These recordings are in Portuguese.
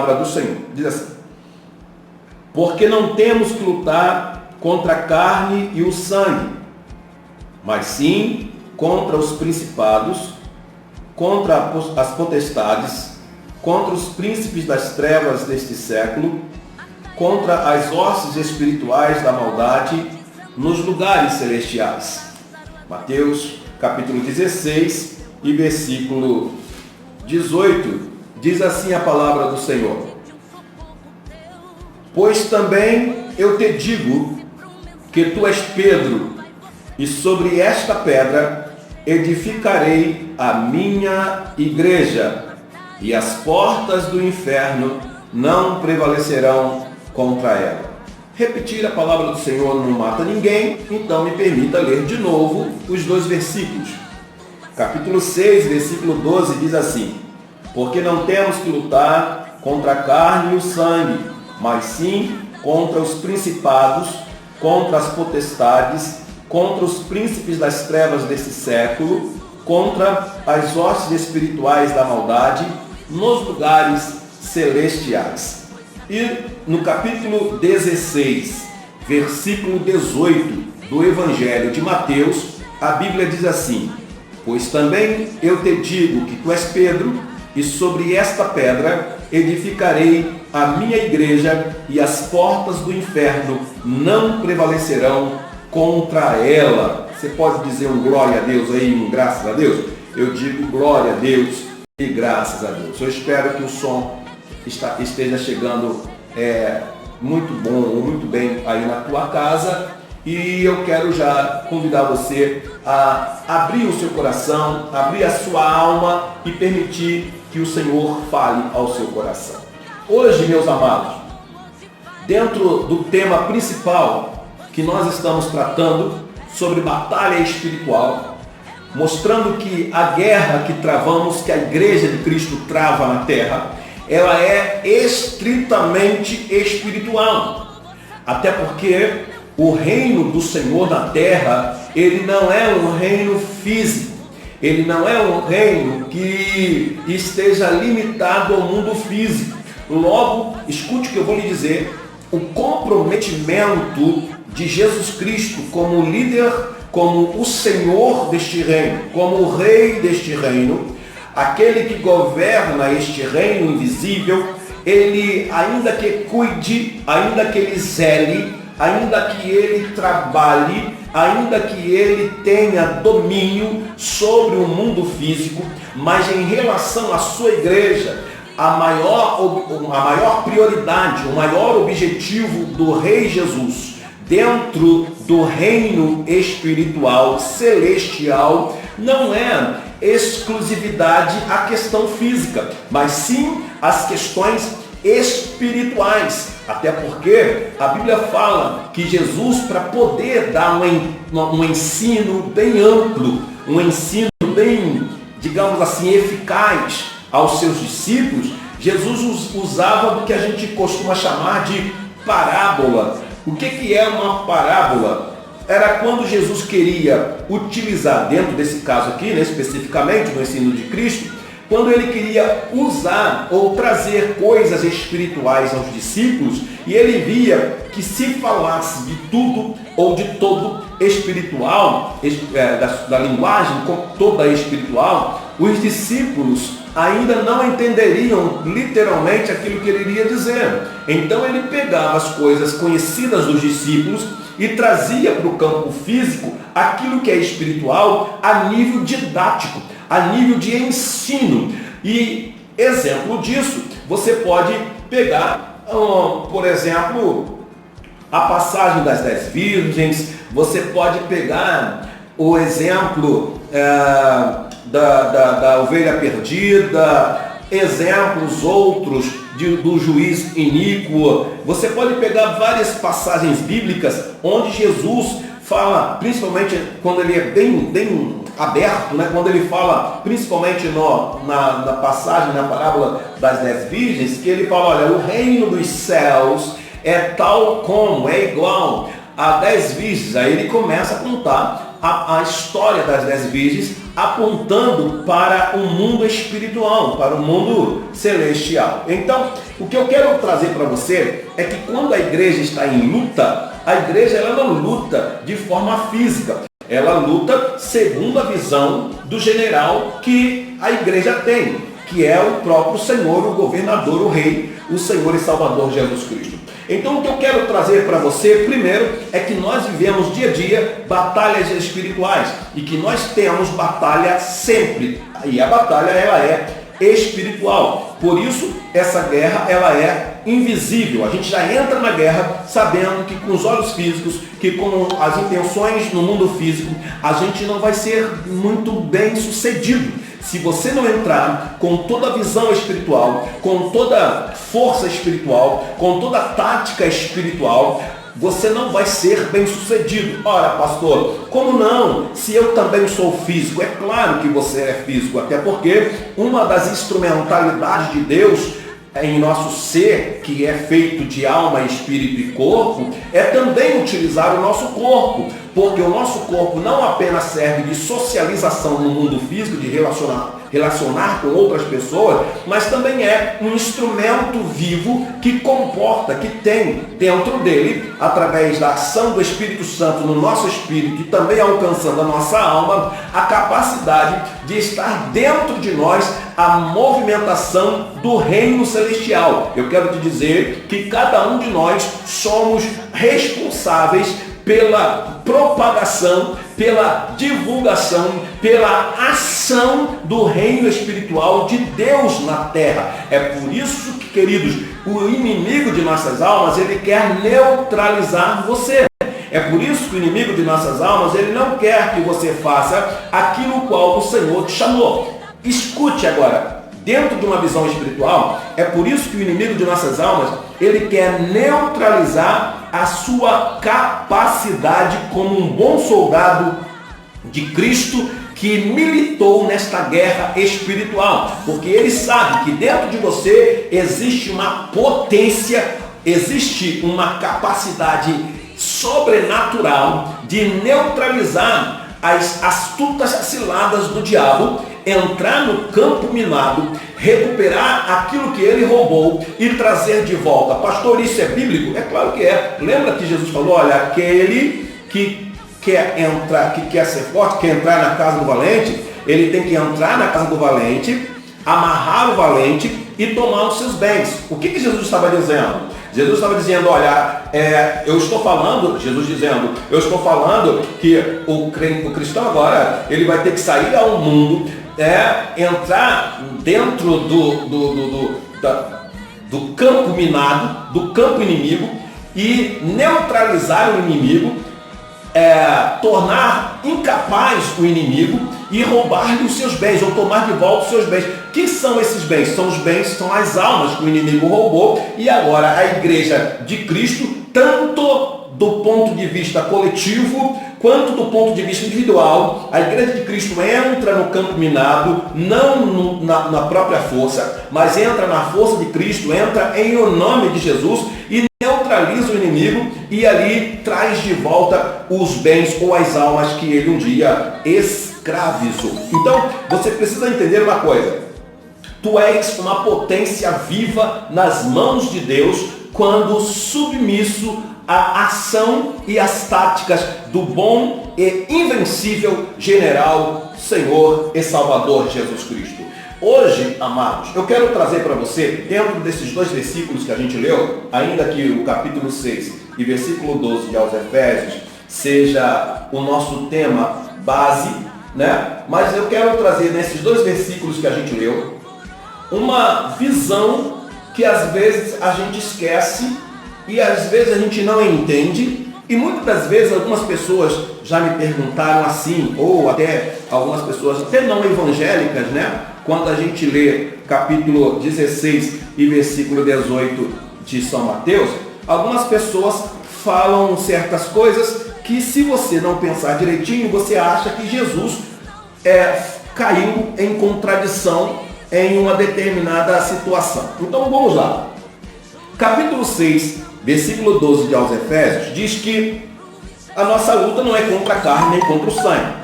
palavra do Senhor. Diz assim: porque não temos que lutar contra a carne e o sangue, mas sim contra os principados, contra as potestades, contra os príncipes das trevas deste século, contra as hostes espirituais da maldade nos lugares celestiais. Mateus capítulo 16 e versículo 18, diz assim a palavra do Senhor: pois também eu te digo que tu és Pedro, e sobre esta pedra edificarei a minha igreja, e as portas do inferno não prevalecerão contra ela. Repetir a palavra do Senhor não mata ninguém, então me permita ler de novo os dois versículos. Capítulo 6, versículo 12 diz assim: porque não temos que lutar contra a carne e o sangue, mas sim contra os principados, contra as potestades, contra os príncipes das trevas desse século, contra as hostes espirituais da maldade nos lugares celestiais. E no capítulo 16, versículo 18 do Evangelho de Mateus, a Bíblia diz assim: pois também eu te digo que tu és Pedro, e sobre esta pedra edificarei a minha igreja, e as portas do inferno não prevalecerão contra ela. Você pode dizer um glória a Deus aí, um graças a Deus? Eu digo glória a Deus e graças a Deus. Eu espero que o som esteja chegando muito bom, muito bem aí na tua casa, e eu quero já convidar você a abrir o seu coração, abrir a sua alma e permitir que o Senhor fale ao seu coração. Hoje, meus amados, dentro do tema principal que nós estamos tratando sobre batalha espiritual, mostrando que a guerra que travamos, que a Igreja de Cristo trava na terra, ela é estritamente espiritual. Até porque o reino do Senhor na terra, ele não é um reino físico. Ele não é um reino que esteja limitado ao mundo físico. Logo, escute o que eu vou lhe dizer: o comprometimento de Jesus Cristo como líder, como o Senhor deste reino, como o Rei deste reino, aquele que governa este reino invisível, ele, ainda que cuide, ainda que ele zele, ainda que ele trabalhe, ainda que ele tenha domínio sobre o mundo físico, mas em relação à sua igreja, a maior prioridade, o maior objetivo do Rei Jesus dentro do reino espiritual, celestial, não é exclusividade à questão física, mas sim as questões espirituais. Até porque a Bíblia fala que Jesus, para poder dar um ensino bem amplo, um ensino bem, digamos assim, eficaz aos seus discípulos, Jesus usava do que a gente costuma chamar de parábola. O que é uma parábola? Era quando Jesus queria utilizar, dentro desse caso aqui, né, especificamente no ensino de Cristo, quando ele queria usar ou trazer coisas espirituais aos discípulos, e ele via que se falasse de tudo ou de todo espiritual, da linguagem toda espiritual, os discípulos ainda não entenderiam literalmente aquilo que ele iria dizer. Então ele pegava as coisas conhecidas dos discípulos e trazia para o campo físico aquilo que é espiritual a nível didático, a nível de ensino. E exemplo disso, você pode pegar, por exemplo, a passagem das 10 virgens, você pode pegar o exemplo da ovelha perdida, exemplos outros do juiz iníquo. Você pode pegar várias passagens bíblicas onde Jesus fala, principalmente quando ele é bem aberto, né? Quando ele fala, principalmente na passagem, na parábola das 10 virgens, que ele fala: olha, o reino dos céus é tal como, é igual a 10 virgens. Aí ele começa a contar a história das 10 virgens, apontando para o mundo espiritual, para o mundo celestial. Então, o que eu quero trazer para você é que quando a igreja está em luta, a igreja ela não luta de forma física. Ela luta segundo a visão do general que a igreja tem, que é o próprio Senhor, o governador, o rei, o Senhor e Salvador Jesus Cristo. Então o que eu quero trazer para você, primeiro, é que nós vivemos dia a dia batalhas espirituais e que nós temos batalha sempre. E a batalha ela é espiritual. Por isso, essa guerra ela é invisível. A gente já entra na guerra sabendo que com os olhos físicos, que com as intenções no mundo físico, a gente não vai ser muito bem sucedido. Se você não entrar com toda a visão espiritual, com toda a força espiritual, com toda a tática espiritual, você não vai ser bem sucedido. Ora, pastor, como não? Se eu também sou físico, é claro que você é físico, até porque uma das instrumentalidades de Deus em nosso ser, que é feito de alma, espírito e corpo, é também utilizar o nosso corpo, porque o nosso corpo não apenas serve de socialização no mundo físico, de relacionar com outras pessoas, mas também é um instrumento vivo que comporta, que tem dentro dele, através da ação do Espírito Santo no nosso espírito e também alcançando a nossa alma, a capacidade de estar dentro de nós a movimentação do reino celestial. Eu quero te dizer que cada um de nós somos responsáveis pela propagação, pela divulgação, pela ação do reino espiritual de Deus na terra. É por isso que, queridos, o inimigo de nossas almas, ele quer neutralizar você. É por isso que o inimigo de nossas almas, ele não quer que você faça aquilo qual o Senhor te chamou. Escute agora, dentro de uma visão espiritual, é por isso que o inimigo de nossas almas, ele quer neutralizar a sua capacidade como um bom soldado de Cristo que militou nesta guerra espiritual. Porque ele sabe que dentro de você existe uma potência, existe uma capacidade sobrenatural de neutralizar as astutas ciladas do diabo, entrar no campo minado, recuperar aquilo que ele roubou e trazer de volta. Pastor, isso é bíblico? É claro que é. Lembra que Jesus falou, olha, aquele que quer entrar, que quer ser forte, quer entrar na casa do valente, ele tem que entrar na casa do valente, amarrar o valente e tomar os seus bens. O que Jesus estava dizendo? Jesus estava dizendo, olha, eu estou falando que o cristão agora, ele vai ter que sair ao mundo, entrar dentro do campo minado, do campo inimigo e neutralizar o inimigo, tornar incapaz o inimigo e roubar-lhe os seus bens, ou tomar de volta os seus bens. Que são esses bens? São os bens, são as almas que o inimigo roubou, e agora a igreja de Cristo, tanto do ponto de vista coletivo, quanto do ponto de vista individual, a igreja de Cristo entra no campo minado, não na própria força, mas entra na força de Cristo, entra em o nome de Jesus e neutraliza o inimigo e ali traz de volta os bens ou as almas que ele um dia escravizou. Então, você precisa entender uma coisa. Tu és uma potência viva nas mãos de Deus quando submisso à ação e às táticas do bom e invencível general, Senhor e Salvador Jesus Cristo. Hoje, amados, eu quero trazer para você, dentro desses dois versículos que a gente leu, ainda que o capítulo 6 e versículo 12 de aos Efésios seja o nosso tema base, né? Mas eu quero trazer nesses dois versículos que a gente leu, uma visão que às vezes a gente esquece e às vezes a gente não entende, e muitas das vezes algumas pessoas já me perguntaram assim, ou até algumas pessoas até não evangélicas, né? Quando a gente lê capítulo 16 e versículo 18 de São Mateus, algumas pessoas falam certas coisas que, se você não pensar direitinho, você acha que Jesus caiu em contradição em uma determinada situação. Então vamos lá. Capítulo 6, versículo 12 de aos Efésios, diz que a nossa luta não é contra a carne nem contra o sangue,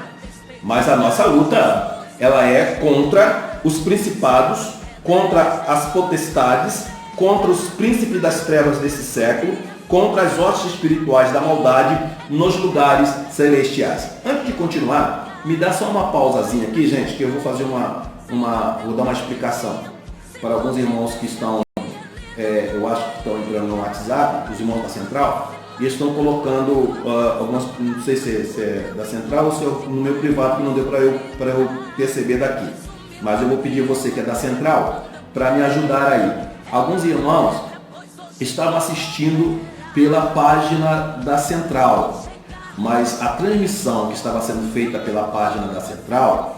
Mas a nossa luta, ela é contra os principados, contra as potestades, contra os príncipes das trevas desse século, contra as hostes espirituais da maldade nos lugares celestiais. Antes de continuar, me dá só uma pausazinha aqui, gente, que eu vou fazer vou dar uma explicação para alguns irmãos que estão, eu acho que estão entrando no WhatsApp, os irmãos da Central, e estão colocando algumas, não sei se é da Central ou se é no meu privado, que não deu para eu perceber daqui. Mas eu vou pedir a você que é da Central para me ajudar aí. Alguns irmãos estavam assistindo pela página da Central, mas a transmissão que estava sendo feita pela página da Central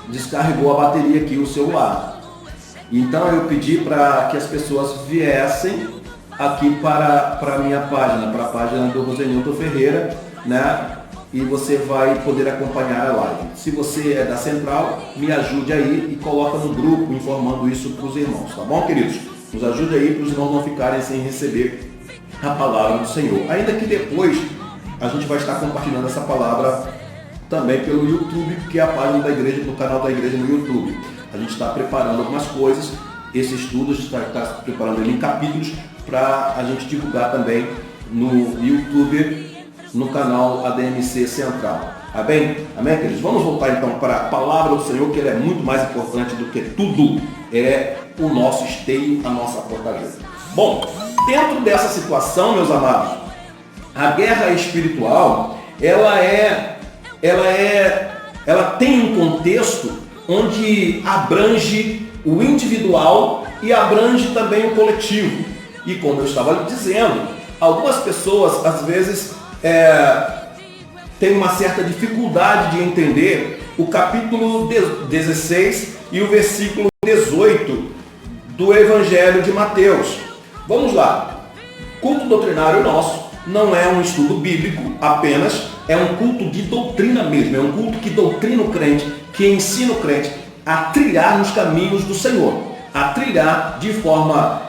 descarregou a bateria aqui, o celular. Então eu pedi para que as pessoas viessem aqui para a minha página, para a página do Rosenilton Ferreira, né? E você vai poder acompanhar a live. Se você é da Central, me ajude aí e coloca no grupo informando isso para os irmãos, tá bom, queridos? Nos ajude aí para os irmãos não ficarem sem receber a palavra do Senhor. Ainda que depois a gente vai estar compartilhando essa palavra também pelo YouTube, que é a página da igreja, do canal da igreja no YouTube. A gente está preparando algumas coisas, esse estudo a gente está preparando ele em capítulos para a gente divulgar também no YouTube, no canal ADMC Central. Amém? Amém, queridos? Vamos voltar então para a palavra do Senhor, que ela é muito mais importante do que tudo. É o nosso esteio, a nossa fortaleza. Bom, dentro dessa situação, meus amados, a guerra espiritual, ela tem um contexto onde abrange o individual e abrange também o coletivo. E como eu estava lhe dizendo, algumas pessoas às vezes têm uma certa dificuldade de entender o capítulo 16 e o versículo 18 do Evangelho de Mateus. Vamos lá. Culto doutrinário nosso não é um estudo bíblico apenas, é um culto de doutrina mesmo, é um culto que doutrina o crente, que ensina o crente a trilhar nos caminhos do Senhor, a trilhar de forma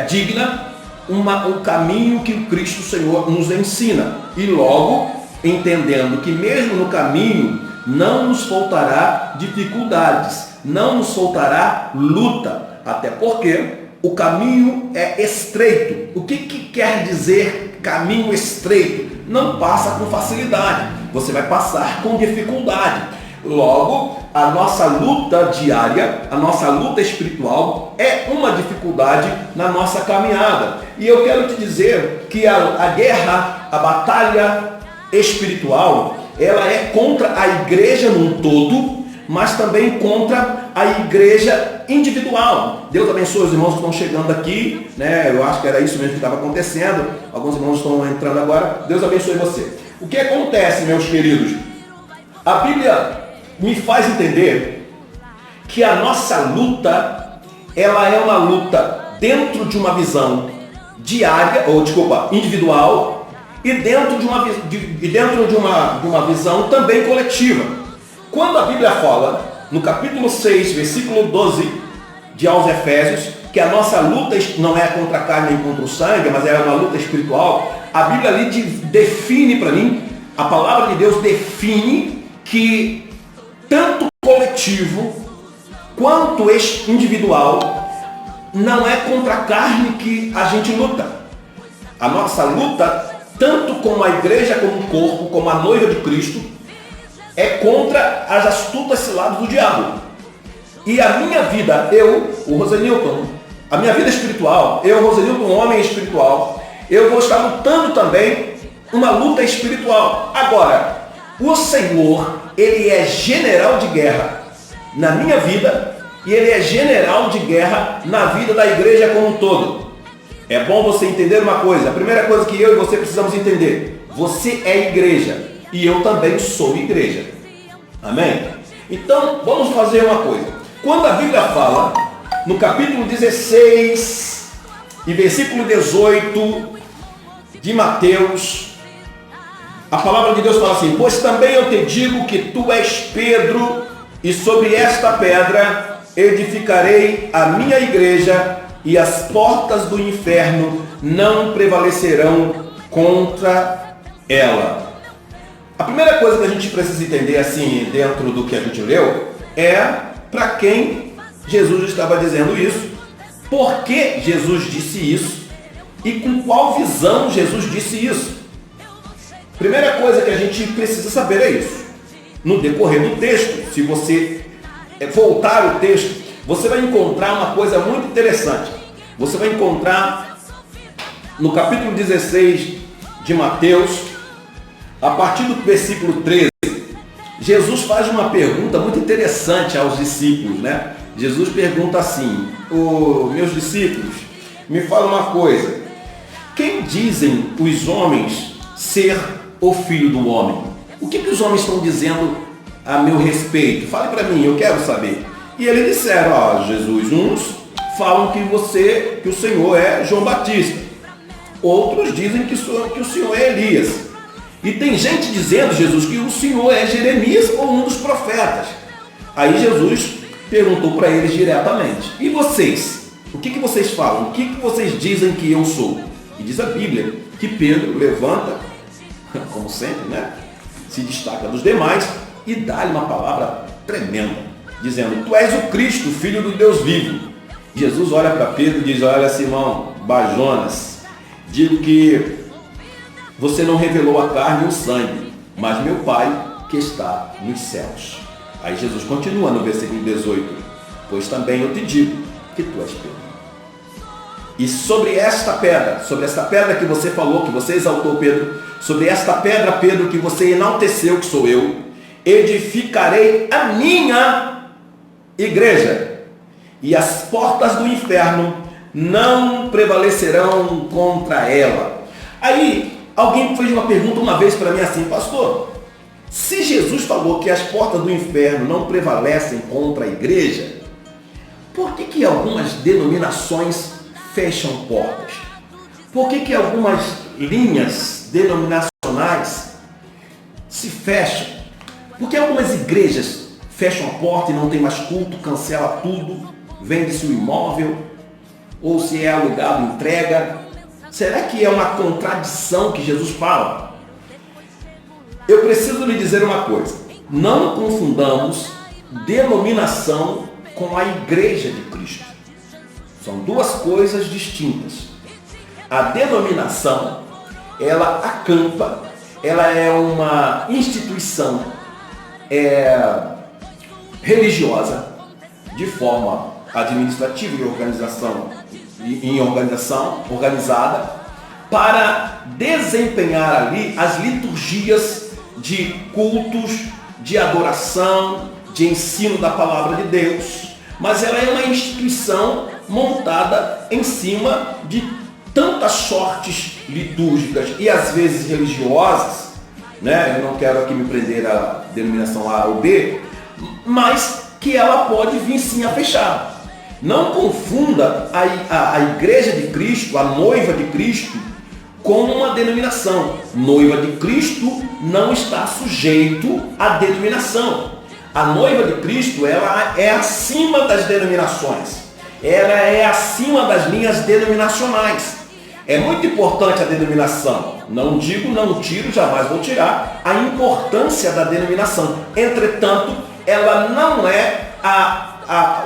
digna um caminho que o Cristo Senhor nos ensina. E logo, entendendo que mesmo no caminho não nos faltará dificuldades, não nos faltará luta, até porque o caminho é estreito. O que quer dizer caminho estreito? Não passa com facilidade, você vai passar com dificuldade. Logo, a nossa luta diária, a nossa luta espiritual é uma dificuldade na nossa caminhada. E eu quero te dizer que a guerra, a batalha espiritual, ela é contra a igreja num todo, mas também contra a igreja individual. Deus abençoe os irmãos que estão chegando aqui, né? Eu acho que era isso mesmo que estava acontecendo. Alguns irmãos estão entrando agora. Deus abençoe você. O que acontece, meus queridos? A Bíblia me faz entender que a nossa luta, ela é uma luta dentro de uma visão diária, individual, e dentro de uma visão também coletiva. Quando a Bíblia fala, no capítulo 6, versículo 12 de aos Efésios, que a nossa luta não é contra a carne nem contra o sangue, mas é uma luta espiritual, a Bíblia ali define para mim, a palavra de Deus define que tanto coletivo quanto individual não é contra a carne que a gente luta. A nossa luta, tanto como a igreja, como o corpo, como a noiva de Cristo, é contra as astutas ciladas do diabo. E a minha vida, o Rosenilton, a minha vida espiritual, Rosenilton, um homem espiritual, eu vou estar lutando também uma luta espiritual. Agora, o Senhor, Ele é general de guerra na minha vida e Ele é general de guerra na vida da igreja como um todo. É bom você entender uma coisa. A primeira coisa que eu e você precisamos entender: você é igreja e eu também sou igreja. Amém? Então, vamos fazer uma coisa. Quando a Bíblia fala, no capítulo 16 e versículo 18 de Mateus, a palavra de Deus fala assim: pois também eu te digo que tu és Pedro, e sobre esta pedra edificarei a minha igreja, e as portas do inferno não prevalecerão contra ela. A primeira coisa que a gente precisa entender assim, dentro do que a gente leu, é para quem Jesus estava dizendo isso, por que Jesus disse isso e com qual visão Jesus disse isso. Primeira coisa que a gente precisa saber é isso. No decorrer do texto, se você voltar o texto, você vai encontrar uma coisa muito interessante. Você vai encontrar no capítulo 16 de Mateus, a partir do versículo 13, Jesus faz uma pergunta muito interessante aos discípulos, né? Jesus pergunta assim: meus discípulos, me fala uma coisa, quem dizem os homens ser o Filho do Homem? O que os homens estão dizendo a meu respeito? Fale para mim, eu quero saber. E eles disseram: Jesus, uns falam que o Senhor é João Batista, outros dizem que o Senhor é Elias, e tem gente dizendo, Jesus, que o Senhor é Jeremias ou um dos profetas. Aí Jesus perguntou para eles diretamente: e vocês? O que vocês falam? O que vocês dizem que eu sou? E diz a Bíblia que Pedro levanta, como sempre, né? Se destaca dos demais e dá-lhe uma palavra tremenda, dizendo: tu és o Cristo, Filho do Deus vivo. Jesus olha para Pedro e diz: olha, Simão Bajonas, digo que você não revelou a carne e o sangue, mas meu Pai que está nos céus. Aí Jesus continua no versículo 18: pois também eu te digo que tu és Pedro. E sobre esta pedra que você falou, que você exaltou, Pedro, sobre esta pedra, Pedro, que você enalteceu, que sou eu, edificarei a minha igreja, e as portas do inferno não prevalecerão contra ela. Aí, alguém fez uma pergunta uma vez para mim assim: pastor, se Jesus falou que as portas do inferno não prevalecem contra a igreja, por que algumas denominações fecham portas? Por que algumas linhas denominacionais se fecham? Por que algumas igrejas fecham a porta e não tem mais culto, cancela tudo, vende-se o imóvel, ou se é alugado, entrega? Será que é uma contradição que Jesus fala? Eu preciso lhe dizer uma coisa: não confundamos denominação com a igreja de Cristo. São duas coisas distintas. A denominação, ela acampa, ela é uma instituição religiosa, de forma administrativa e organização organizada, para desempenhar ali as liturgias de cultos, de adoração, de ensino da palavra de Deus. Mas ela é uma instituição montada em cima de tantas sortes litúrgicas e às vezes religiosas, né? Eu não quero aqui me prender à denominação A ou B, mas que ela pode vir sim a fechar. Não confunda a igreja de Cristo, a noiva de Cristo, com uma denominação. Noiva de Cristo não está sujeito à denominação. A noiva de Cristo, ela é acima das denominações. Ela é acima das linhas denominacionais. É muito importante a denominação. Não digo, não tiro, jamais vou tirar a importância da denominação. Entretanto, ela não é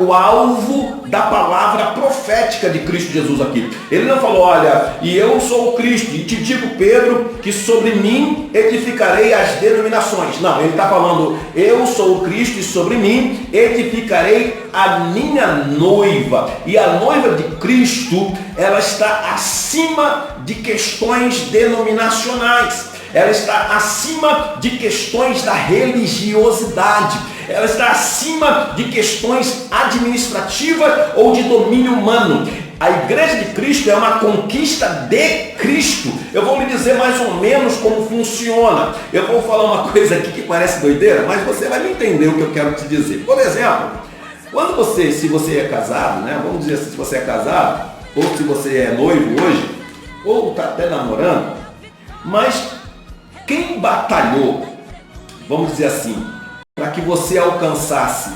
o alvo da palavra profética de Cristo Jesus aqui. Ele não falou: olha, e eu sou o Cristo, e te digo, Pedro, que sobre mim edificarei as denominações. Não, ele está falando: eu sou o Cristo e sobre mim edificarei a minha noiva. E a noiva de Cristo, ela está acima de questões denominacionais. Ela está acima de questões da religiosidade. Ela está acima de questões administrativas ou de domínio humano. A igreja de Cristo é uma conquista de Cristo. Eu vou lhe dizer mais ou menos como funciona. Eu vou falar uma coisa aqui que parece doideira, mas você vai me entender o que eu quero te dizer. Por exemplo, se você é casado, né? Vamos dizer assim, se você é casado, ou se você é noivo hoje, ou está até namorando, mas quem batalhou, vamos dizer assim, para que você alcançasse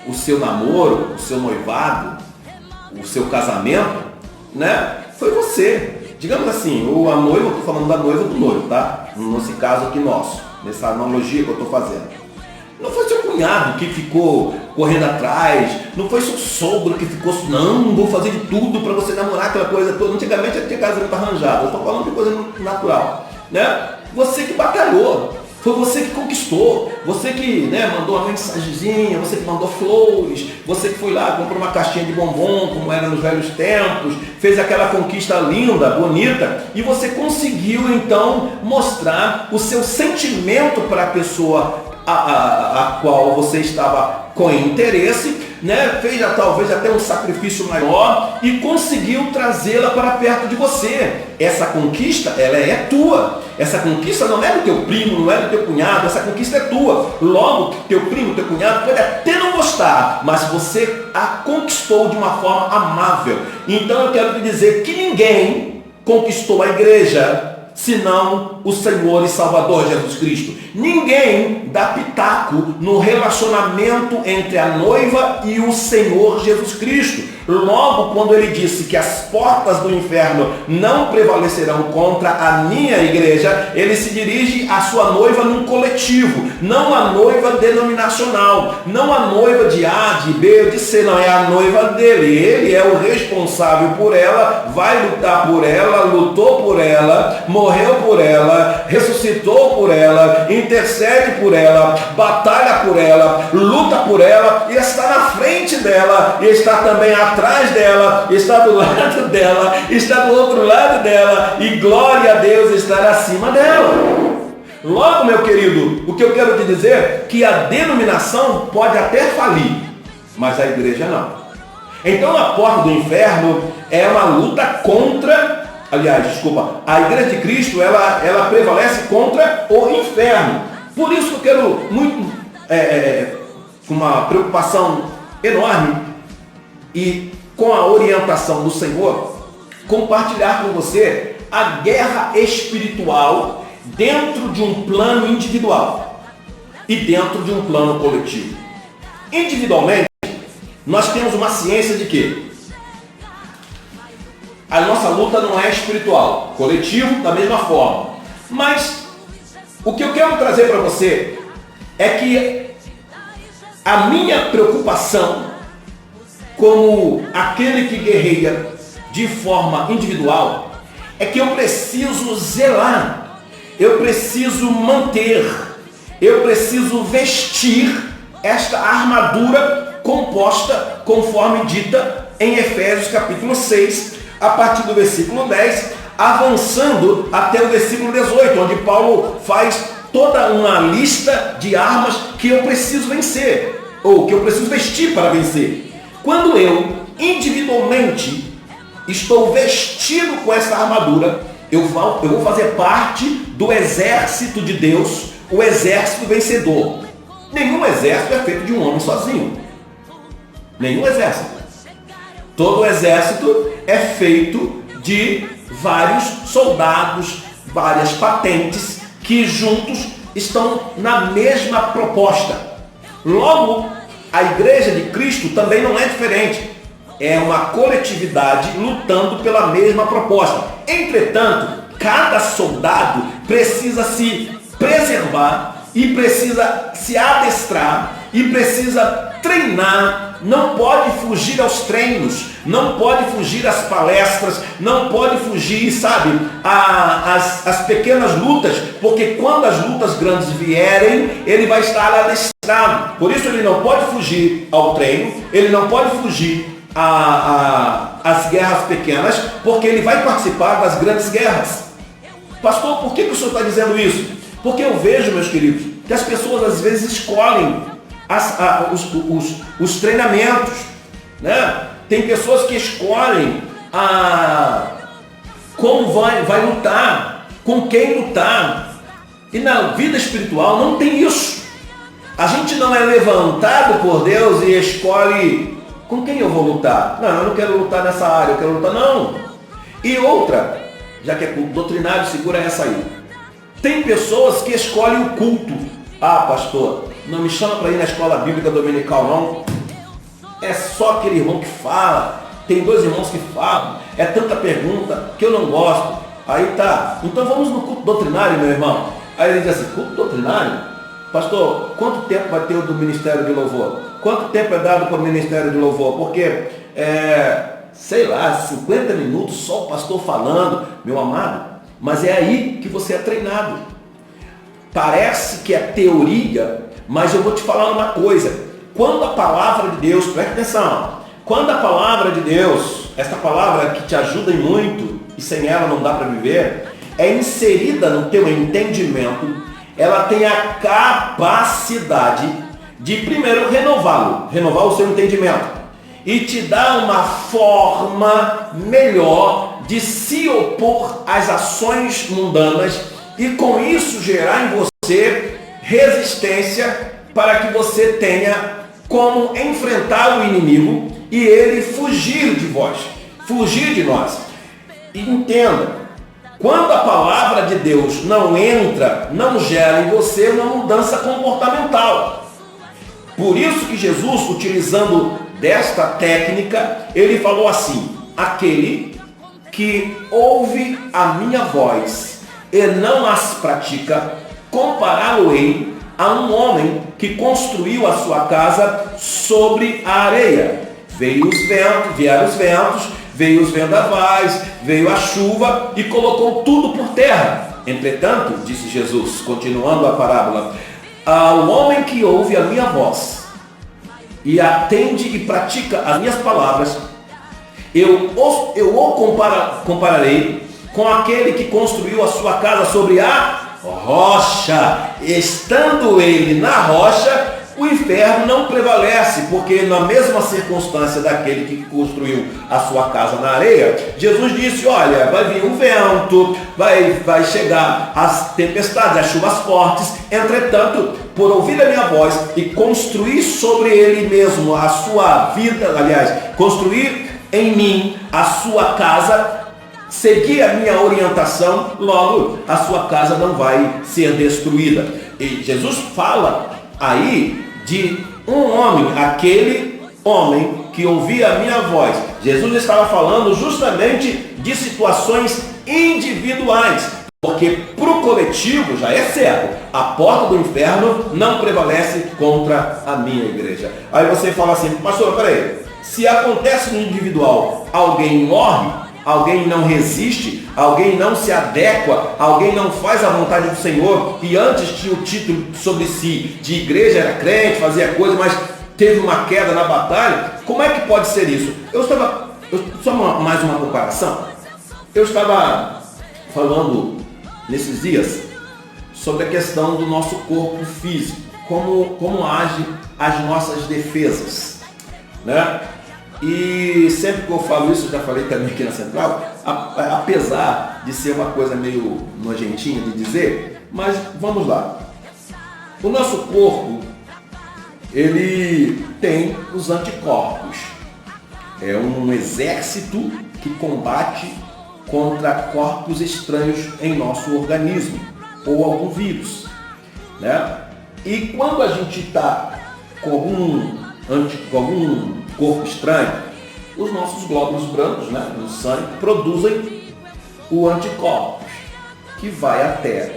o seu namoro, o seu noivado, o seu casamento, né? Foi você. digamos assim, ou a noiva, eu estou falando da noiva do noivo, tá? Nesse caso aqui nosso, nessa analogia que eu estou fazendo. Não foi seu cunhado que ficou correndo atrás, não foi seu sogro que ficou, não, vou fazer de tudo para você namorar aquela coisa toda. Antigamente tinha casamento arranjado, eu estou falando de coisa natural, né? Você que batalhou, foi você que conquistou, você que, né, mandou uma mensagenzinha, você que mandou flores, você que foi lá, comprou uma caixinha de bombom, como era nos velhos tempos, fez aquela conquista linda, bonita, e você conseguiu então mostrar o seu sentimento para a pessoa a qual você estava com interesse, né? Fez talvez até um sacrifício maior e conseguiu trazê-la para perto de você. Essa conquista, ela é tua. Essa conquista não é do teu primo, não é do teu cunhado, essa conquista é tua. Logo, teu primo, teu cunhado pode até não gostar, mas você a conquistou de uma forma amável. Então eu quero te dizer que ninguém conquistou a igreja senão o Senhor e Salvador Jesus Cristo. Ninguém dá pitaco no relacionamento entre a noiva e o Senhor Jesus Cristo. Logo, quando ele disse que as portas do inferno não prevalecerão contra a minha igreja, ele se dirige à sua noiva num coletivo, não a noiva denominacional, não a noiva de A, de B, de C, não, é a noiva dele. Ele é o responsável por ela, vai lutar por ela, lutou por ela, morreu por ela, ressuscitou por ela, intercede por ela, batalha por ela, luta por ela e está na frente dela, e está também atrás dela, está do lado dela, está do outro lado dela, e glória a Deus estar acima dela. Logo, meu querido, o que eu quero te dizer é que a denominação pode até falir, mas a igreja não. Então a porta do inferno é uma luta contra, a igreja de Cristo, ela prevalece contra o inferno. Por isso que eu quero muito, com uma preocupação enorme e com a orientação do Senhor, compartilhar com você a guerra espiritual dentro de um plano individual e dentro de um plano coletivo. Individualmente, nós temos uma ciência de que a nossa luta não é espiritual, coletivo da mesma forma. Mas o que eu quero trazer para você é que a minha preocupação como aquele que guerreia de forma individual é que eu preciso zelar, eu preciso manter, eu preciso vestir esta armadura composta conforme dita em Efésios capítulo 6, a partir do versículo 10, avançando até o versículo 18, onde Paulo faz toda uma lista de armas que eu preciso vencer, ou que eu preciso vestir para vencer. Quando eu, individualmente, estou vestido com essa armadura, eu vou fazer parte do exército de Deus, o exército vencedor. Nenhum exército é feito de um homem sozinho. Nenhum exército. Todo exército é feito de vários soldados, várias patentes, que juntos estão na mesma proposta. Logo, a igreja de Cristo também não é diferente. É uma coletividade lutando pela mesma proposta. Entretanto, cada soldado precisa se preservar e precisa se adestrar e precisa treinar, não pode fugir aos treinos, não pode fugir às palestras, não pode fugir, sabe, às pequenas lutas, porque quando as lutas grandes vierem, ele vai estar adestrado. Por isso ele não pode fugir ao treino, ele não pode fugir às guerras pequenas, porque ele vai participar das grandes guerras. Pastor, por que o senhor está dizendo isso? Porque eu vejo, meus queridos, que as pessoas às vezes escolhem os treinamentos, né? Tem pessoas que escolhem como vai lutar, com quem lutar. E na vida espiritual não tem isso. A gente não é levantado por Deus e escolhe com quem eu vou lutar. Não, eu não quero lutar nessa área, eu quero lutar, não. E outra, já que é doutrinário, segura essa aí. Tem pessoas que escolhem o culto. Ah, pastor, não me chama para ir na escola bíblica dominical, não. É só aquele irmão que fala, tem dois irmãos que falam, é tanta pergunta que eu não gosto. Aí tá, então vamos no culto doutrinário, meu irmão. Aí ele diz assim, culto doutrinário? Pastor, quanto tempo vai ter o do Ministério de Louvor? Quanto tempo é dado para o Ministério de Louvor? Porque, sei lá, 50 minutos só o pastor falando, meu amado, mas é aí que você é treinado. Parece que é teoria, mas eu vou te falar uma coisa. Quando a palavra de Deus, presta atenção, quando a palavra de Deus, esta palavra que te ajuda em muito, e sem ela não dá para viver, é inserida no teu entendimento, ela tem a capacidade de primeiro renovar o seu entendimento e te dar uma forma melhor de se opor às ações mundanas e com isso gerar em você resistência para que você tenha como enfrentar o inimigo e ele fugir de vós, fugir de nós. E entenda, quando a palavra de Deus não entra, não gera em você uma mudança comportamental. Por isso que Jesus, utilizando desta técnica, ele falou assim, aquele que ouve a minha voz e não as pratica, compará-lo-ei a um homem que construiu a sua casa sobre a areia. Vieram os ventos, veio os vendavais, veio a chuva e colocou tudo por terra. Entretanto, disse Jesus, continuando a parábola, ao homem que ouve a minha voz e atende e pratica as minhas palavras, eu o compararei com aquele que construiu a sua casa sobre a rocha. Estando ele na rocha, o inferno não prevalece, porque na mesma circunstância daquele que construiu a sua casa na areia, Jesus disse, olha, vai vir um vento, vai chegar as tempestades, as chuvas fortes, entretanto, por ouvir a minha voz e construir sobre ele mesmo a sua vida, aliás, construir em mim a sua casa, seguir a minha orientação, logo a sua casa não vai ser destruída. E Jesus fala aí de um homem, aquele homem que ouvia a minha voz. Jesus estava falando justamente de situações individuais, porque para o coletivo já é certo, a porta do inferno não prevalece contra a minha igreja. Aí você fala assim, pastor, peraí, se acontece no individual, alguém morre, alguém não resiste, alguém não se adequa, alguém não faz a vontade do Senhor, e antes tinha o título sobre si de igreja, era crente, fazia coisa, mas teve uma queda na batalha, como é que pode ser isso? Só mais uma comparação, eu estava falando nesses dias sobre a questão do nosso corpo físico, como age as nossas defesas, né? E sempre que eu falo isso, eu já falei também aqui na Central, apesar de ser uma coisa meio nojentinha de dizer, mas vamos lá. O nosso corpo, ele tem os anticorpos. É um exército que combate contra corpos estranhos em nosso organismo, ou algum vírus, né? E quando a gente está com algum corpo estranho, os nossos glóbulos brancos, né, no sangue, produzem o anticorpos, que vai até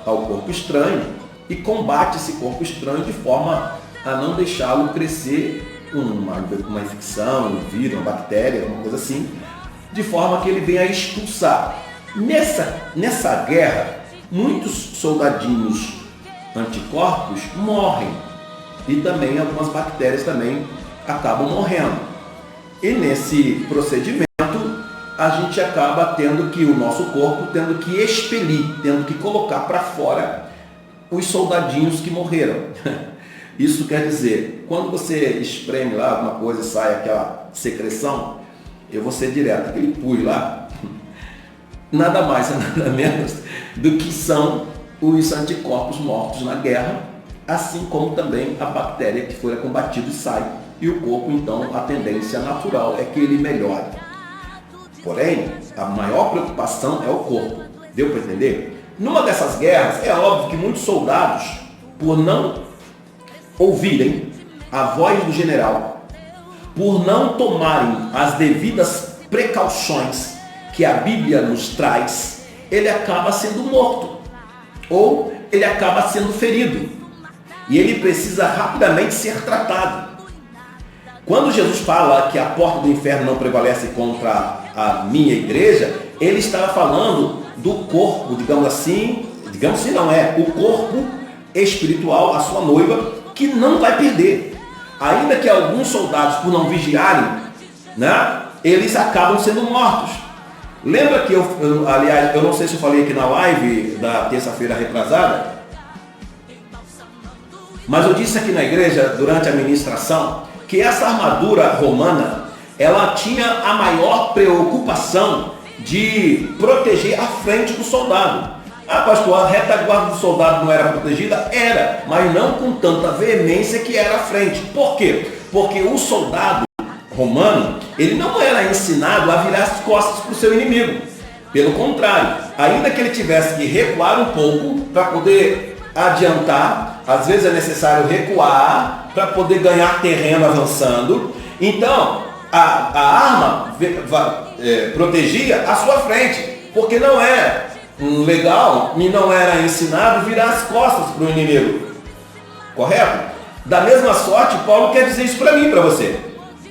ao corpo estranho e combate esse corpo estranho de forma a não deixá-lo crescer uma infecção, um vírus, uma bactéria, uma coisa assim, de forma que ele venha a expulsar. Nessa guerra, muitos soldadinhos anticorpos morrem. E também algumas bactérias também acabam morrendo. E nesse procedimento, a gente acaba tendo que, o nosso corpo, tendo que expelir, tendo que colocar para fora os soldadinhos que morreram. Isso quer dizer, quando você espreme lá alguma coisa e sai aquela secreção, eu vou ser direto, aquele pus lá, nada mais, nada menos do que são os anticorpos mortos na guerra, assim como também a bactéria que foi combatida e sai. E o corpo, então, a tendência natural é que ele melhore. Porém, a maior preocupação é o corpo. Deu para entender? Numa dessas guerras, é óbvio que muitos soldados, por não ouvirem a voz do general, por não tomarem as devidas precauções que a Bíblia nos traz, ele acaba sendo morto, ou ele acaba sendo ferido, e ele precisa rapidamente ser tratado. Quando Jesus fala que a porta do inferno não prevalece contra a minha igreja, ele estava falando do corpo, digamos assim não é, o corpo espiritual, a sua noiva, que não vai perder. Ainda que alguns soldados, por não vigiarem, né, eles acabam sendo mortos. Lembra que aliás, eu não sei se eu falei aqui na live da terça-feira retrasada, mas eu disse aqui na igreja, durante a ministração, que essa armadura romana, ela tinha a maior preocupação de proteger a frente do soldado. Ah, pastor, a retaguarda do soldado não era protegida? Era, mas não com tanta veemência que era a frente. Por quê? Porque o soldado romano, ele não era ensinado a virar as costas para o seu inimigo. Pelo contrário, ainda que ele tivesse que recuar um pouco para poder adiantar, às vezes é necessário recuar para poder ganhar terreno avançando. Então, a arma protegia a sua frente, porque não é legal e não era ensinado virar as costas para o inimigo. Correto? Da mesma sorte, Paulo quer dizer isso para mim e para você.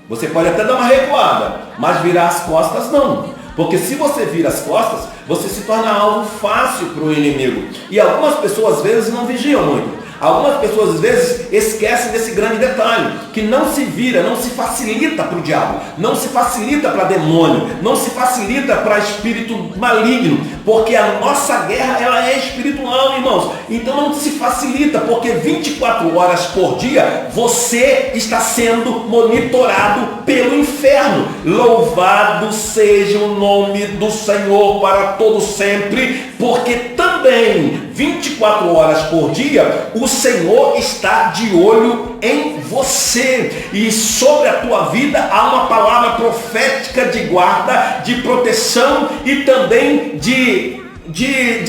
Você pode até dar uma recuada, mas virar as costas não. Porque se você vira as costas, você se torna alvo fácil para o inimigo. E algumas pessoas às vezes não vigiam muito. Algumas pessoas às vezes esquecem desse grande detalhe, que não se vira, não se facilita para o diabo, não se facilita para demônio, não se facilita para espírito maligno, porque a nossa guerra ela é espiritual, irmãos. Então não se facilita, porque 24 horas por dia você está sendo monitorado pelo inferno. Louvado seja o nome do Senhor para todo sempre, porque também 24 horas por dia o Senhor está de olho em você, e sobre a tua vida há uma palavra profética de guarda, de proteção e também de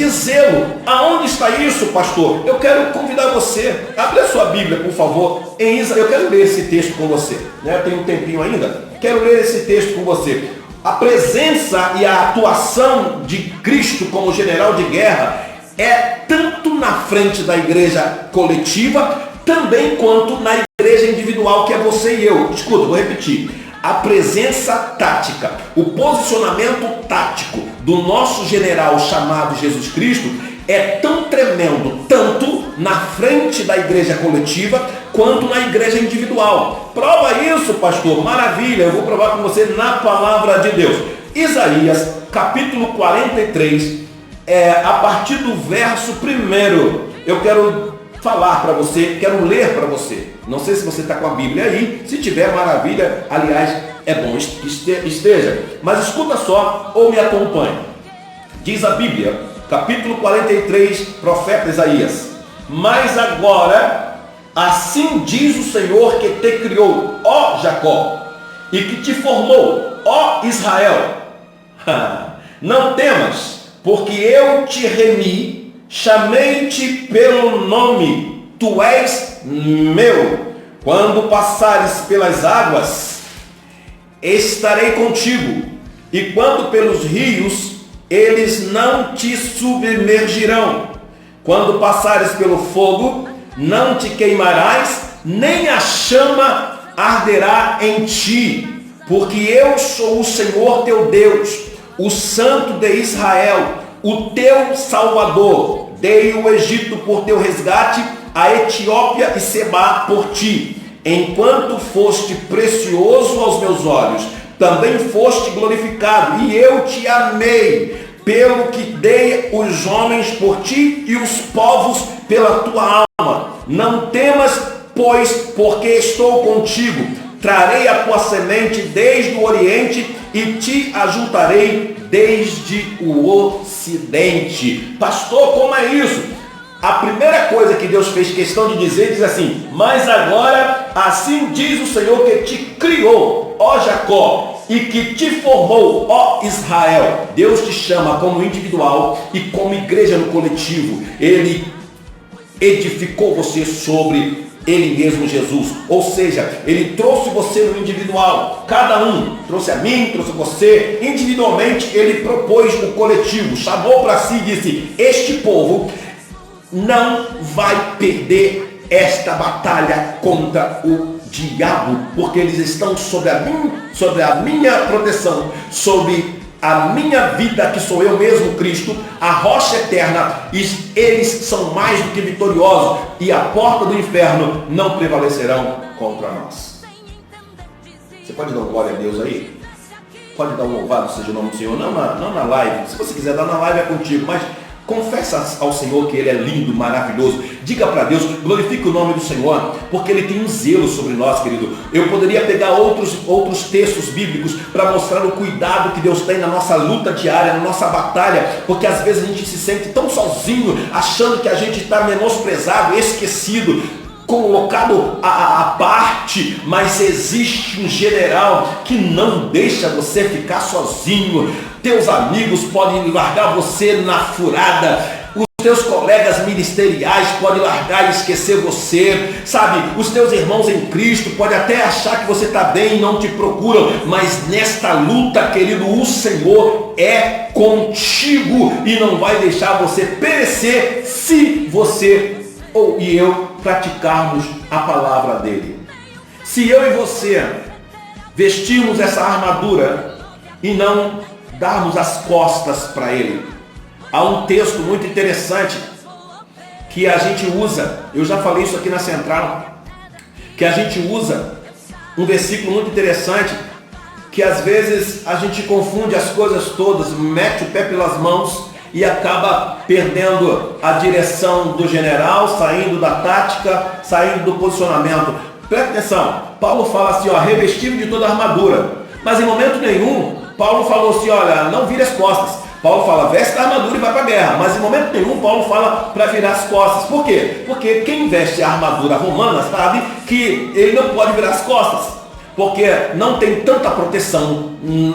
zelo. Aonde está isso, pastor? Eu quero convidar você, abre a sua Bíblia, por favor, em Isaías. Eu quero ler esse texto com você, né? Eu tenho um tempinho ainda, quero ler esse texto com você. A presença e a atuação de Cristo como general de guerra é tanto na frente da igreja coletiva, também quanto na igreja individual, que é você e eu. Escuta, vou repetir. A presença tática, o posicionamento tático do nosso general chamado Jesus Cristo é tão tremendo, tanto na frente da igreja coletiva, quanto na igreja individual. Prova isso, pastor? Maravilha, eu vou provar com você na palavra de Deus. Isaías, capítulo 43, a partir do verso 1, eu quero falar para você, quero ler para você. Não sei se você está com a Bíblia aí, se tiver, maravilha, aliás, é bom que esteja. Mas escuta só ou me acompanhe. Diz a Bíblia, capítulo 43, profeta Isaías: mas agora, assim diz o Senhor que te criou, ó Jacó, e que te formou, ó Israel. Não temas, porque eu te remi, chamei-te pelo nome, tu és meu. Quando passares pelas águas, estarei contigo, e quando pelos rios, eles não te submergirão. Quando passares pelo fogo, não te queimarás, nem a chama arderá em ti, porque eu sou o Senhor teu Deus, o Santo de Israel, o teu Salvador. Dei o Egito por teu resgate, a Etiópia e Sebá por ti. Enquanto foste precioso aos meus olhos, também foste glorificado, e eu te amei, pelo que dei os homens por ti e os povos pela tua alma. Não temas, pois, porque estou contigo. Trarei a tua semente desde o Oriente e te ajuntarei desde o Ocidente. Pastor, como é isso? A primeira coisa que Deus fez questão de dizer, diz assim: mas agora, assim diz o Senhor que te criou, ó Jacó, e que te formou, ó Israel. Deus te chama como individual e como igreja no coletivo. Ele edificou você sobre Ele mesmo, Jesus. Ou seja, ele trouxe você no individual, cada um, trouxe a mim, trouxe você, individualmente ele propôs o coletivo, chamou para si e disse: este povo não vai perder esta batalha contra o diabo, porque eles estão sobre a minha proteção, sobre a minha vida, que sou eu mesmo, Cristo, a rocha eterna, e eles são mais do que vitoriosos, e a porta do inferno não prevalecerão contra nós. Você pode dar um glória a Deus aí? Pode dar um louvado seja o nome do Senhor, não na live. Se você quiser dar na live é contigo, mas confessa ao Senhor que Ele é lindo, maravilhoso. Diga para Deus, glorifique o nome do Senhor, porque Ele tem um zelo sobre nós, querido. Eu poderia pegar outros textos bíblicos para mostrar o cuidado que Deus tem na nossa luta diária, na nossa batalha, porque às vezes a gente se sente tão sozinho, achando que a gente está menosprezado, esquecido, colocado à parte, mas existe um general que não deixa você ficar sozinho. Teus amigos podem largar você na furada, os teus colegas ministeriais podem largar e esquecer você, sabe? Os teus irmãos em Cristo podem até achar que você está bem e não te procuram, mas nesta luta, querido, o Senhor é contigo e não vai deixar você perecer se você e eu praticarmos a palavra dele. Se eu e você vestirmos essa armadura e não darmos as costas para ele. Há um texto muito interessante que a gente usa, eu já falei isso aqui na central, que a gente usa um versículo muito interessante, que às vezes a gente confunde as coisas todas, mete o pé pelas mãos e acaba perdendo a direção do general, saindo da tática, saindo do posicionamento. Presta atenção, Paulo fala assim, revestido de toda a armadura, mas em momento nenhum Paulo falou assim, olha, não vire as costas. Paulo fala, veste a armadura e vai para a guerra, mas em momento nenhum Paulo fala para virar as costas. Por quê? Porque quem veste a armadura romana sabe que ele não pode virar as costas, porque não tem tanta proteção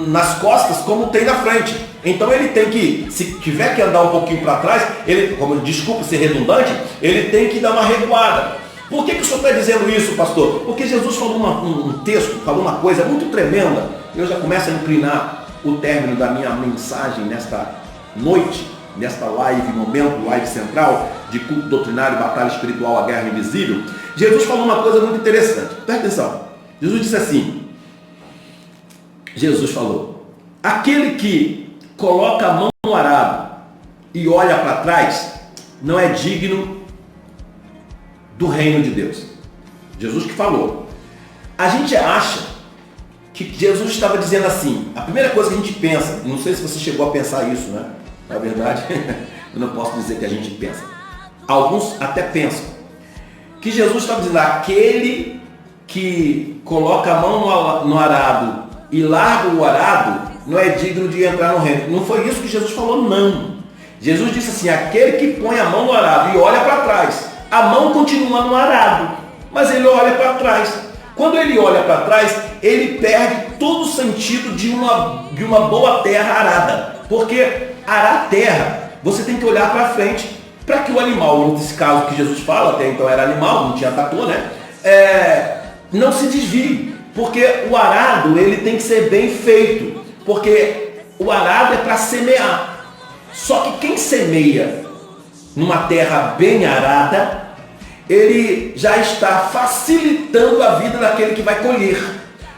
nas costas como tem na frente. Então ele tem que, se tiver que andar um pouquinho para trás, ele, desculpa ser redundante, ele tem que dar uma recuada. Por que o senhor está dizendo isso, pastor? Porque Jesus falou um texto, falou uma coisa muito tremenda. Eu já começo a inclinar o término da minha mensagem nesta noite, nesta live, live central de culto doutrinário, batalha espiritual, a guerra invisível. Jesus falou uma coisa muito interessante. Presta atenção. Jesus disse assim, Jesus falou, aquele que coloca a mão no arado e olha para trás, não é digno do reino de Deus. Jesus que falou. A gente acha que Jesus estava dizendo assim, a primeira coisa que a gente pensa, não sei se você chegou a pensar isso, né? Na verdade, eu não posso dizer que a gente pensa. Alguns até pensam que Jesus estava dizendo, aquele que coloca a mão no arado e larga o arado, não é digno de entrar no reino. Não foi isso que Jesus falou, não. Jesus disse assim, aquele que põe a mão no arado e olha para trás, a mão continua no arado, mas ele olha para trás. Quando ele olha para trás, ele perde todo o sentido de uma boa terra arada. Porque arar terra, você tem que olhar para frente, para que o animal, nesse caso que Jesus fala, até então era animal, não tinha tatu, né? Não se desvie. Porque o arado, ele tem que ser bem feito. Porque o arado é para semear. Só que quem semeia numa terra bem arada, ele já está facilitando a vida daquele que vai colher.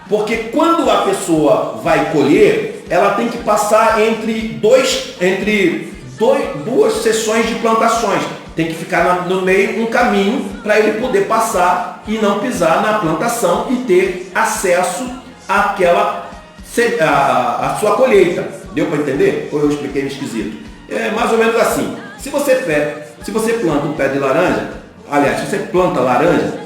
Porque quando a pessoa vai colher, ela tem que passar entre duas sessões de plantações. Tem que ficar no meio um caminho para ele poder passar e não pisar na plantação e ter acesso àquela a sua colheita. Deu para entender? Ou eu expliquei esquisito? É mais ou menos assim. Se você planta um pé de laranja, aliás, se você planta laranja,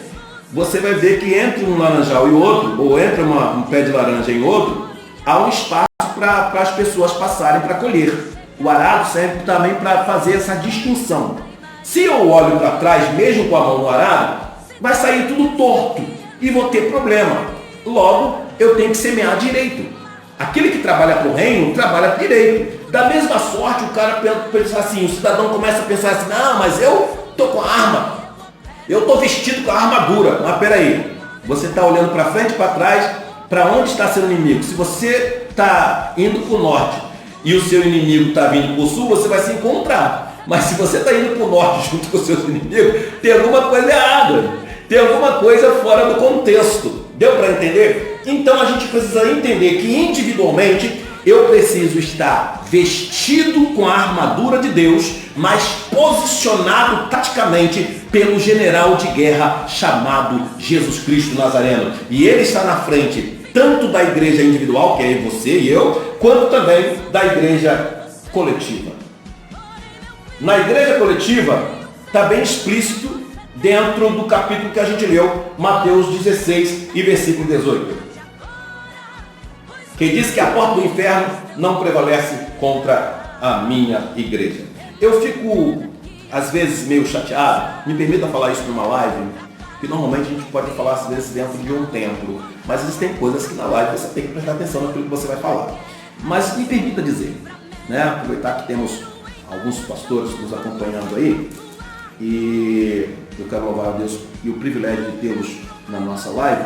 você vai ver que entre um laranjal e outro, ou entre um pé de laranja em outro, há um espaço para as pessoas passarem para colher. O arado serve também para fazer essa distinção. Se eu olho para trás, mesmo com a mão no arado, vai sair tudo torto e vou ter problema. Logo, eu tenho que semear direito. Aquele que trabalha para o reino, trabalha direito. Da mesma sorte, o cara pensa assim, o cidadão começa a pensar assim, não, mas eu estou com a arma. Eu estou vestido com a armadura. Mas peraí, você está olhando para frente e para trás, para onde está seu inimigo? Se você está indo para o norte e o seu inimigo está vindo para o sul, você vai se encontrar. Mas se você está indo para o norte junto com os seus inimigos, tem alguma coisa errada. Tem alguma coisa fora do contexto. Deu para entender? Então a gente precisa entender que individualmente eu preciso estar vestido com a armadura de Deus, mas posicionado taticamente pelo general de guerra chamado Jesus Cristo Nazareno. E ele está na frente tanto da igreja individual, que é você e eu, quanto também da igreja coletiva. Na igreja coletiva está bem explícito dentro do capítulo que a gente leu, Mateus 16 e versículo 18. Que diz que a porta do inferno não prevalece contra a minha igreja. Eu fico, às vezes, meio chateado, me permita falar isso numa live, que normalmente a gente pode falar, às vezes, dentro de um templo, mas existem coisas que na live você tem que prestar atenção naquilo que você vai falar. Mas me permita dizer, né, aproveitar que temos alguns pastores nos acompanhando aí, e eu quero louvar a Deus e o privilégio de tê-los na nossa live,